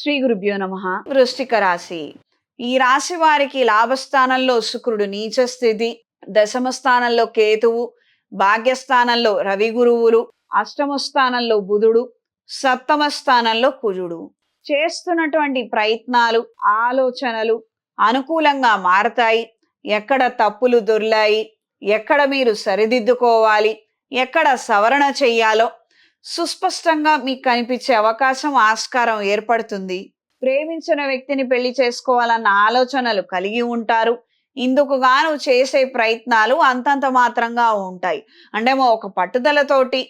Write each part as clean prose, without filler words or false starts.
శ్రీ గురుభ్యో నమః. వృశ్చిక రాశి. ఈ రాశి వారికి లాభస్థానంలో శుక్రుడు నీచ స్థితి, దశమ స్థానంలో కేతువు, భాగ్యస్థానంలో రవి గురువులు, అష్టమ స్థానంలో బుధుడు, సప్తమ స్థానంలో కుజుడు. చేస్తున్నటువంటి ప్రయత్నాలు, ఆలోచనలు అనుకూలంగా మారతాయి. ఎక్కడ తప్పులు దొర్లాయి, ఎక్కడ మీరు సరిదిద్దుకోవాలి, ఎక్కడ సవరణ చెయ్యాలో సుస్పష్టంగా మీకు కనిపించే అవకాశం, ఆస్కారం ఏర్పడుతుంది. ప్రేమించిన వ్యక్తిని పెళ్లి చేసుకోవాలన్న ఆలోచనలు కలిగి ఉంటారు. ఇందుకు గాను చేసే ప్రయత్నాలు అంతంత మాత్రంగా ఉంటాయి. అంటే ఒక పట్టుదలతోటి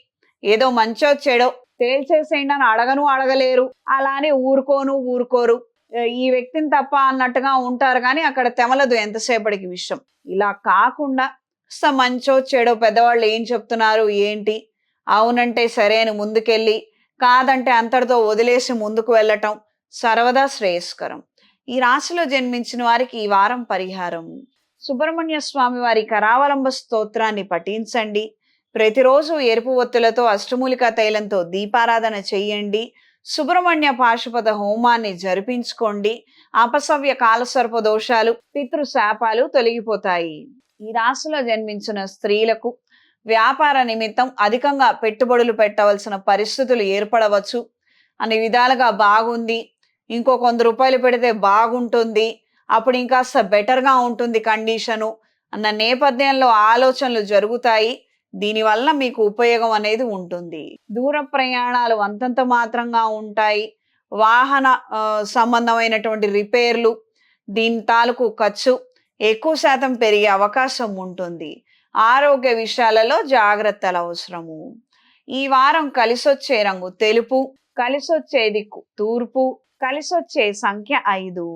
ఏదో మంచో చెడో తేల్చేసేయండి అని అడగలేరు. అలానే ఊరుకోరు. ఈ వ్యక్తిని తప్ప అన్నట్టుగా ఉంటారు, కానీ అక్కడ తెమలదు ఎంతసేపటికి విషయం. ఇలా కాకుండా మంచో చెడో పెద్దవాళ్ళు ఏం చెప్తున్నారు ఏంటి, అవునంటే సరే అని ముందుకెళ్ళి, కాదంటే అంతటితో వదిలేసి ముందుకు వెళ్ళటం సర్వదా శ్రేయస్కరం. ఈ రాశిలో జన్మించిన వారికి ఈ వారం పరిహారం: సుబ్రహ్మణ్య స్వామి వారి కరావలంబ స్తోత్రాన్ని పఠించండి. ప్రతిరోజు ఎరుపు ఒత్తులతో అష్టమూలికా తైలంతో దీపారాధన చెయ్యండి. సుబ్రహ్మణ్య పాశుపత హోమాన్ని జరిపించుకోండి. అపసవ్య కాలసర్ప దోషాలు, పితృశాపాలు తొలగిపోతాయి. ఈ రాశిలో జన్మించిన స్త్రీలకు వ్యాపార నిమిత్తం అధికంగా పెట్టుబడులు పెట్టవలసిన పరిస్థితులు ఏర్పడవచ్చు. అన్ని విధాలుగా బాగుంది, ఇంకో 100 రూపాయలు పెడితే బాగుంటుంది, అప్పుడు ఇంకాస్త బెటర్గా ఉంటుంది కండిషను అన్న నేపథ్యంలో ఆలోచనలు జరుగుతాయి. దీనివల్ల మీకు ఉపయోగం అనేది ఉంటుంది. దూర ప్రయాణాలు అంతంత మాత్రంగా ఉంటాయి. వాహన సంబంధమైనటువంటి రిపేర్లు, దీని తాలూకు ఖర్చు ఎక్కువ శాతం పెరిగే అవకాశం ఉంటుంది. ఆరోగ్య విషయాలలో జాగ్రత్తలు అవసరము. ఈ వారం కలిసొచ్చే రంగు తెలుపు, కలిసొచ్చే దిక్కు తూర్పు, కలిసొచ్చే సంఖ్య 5.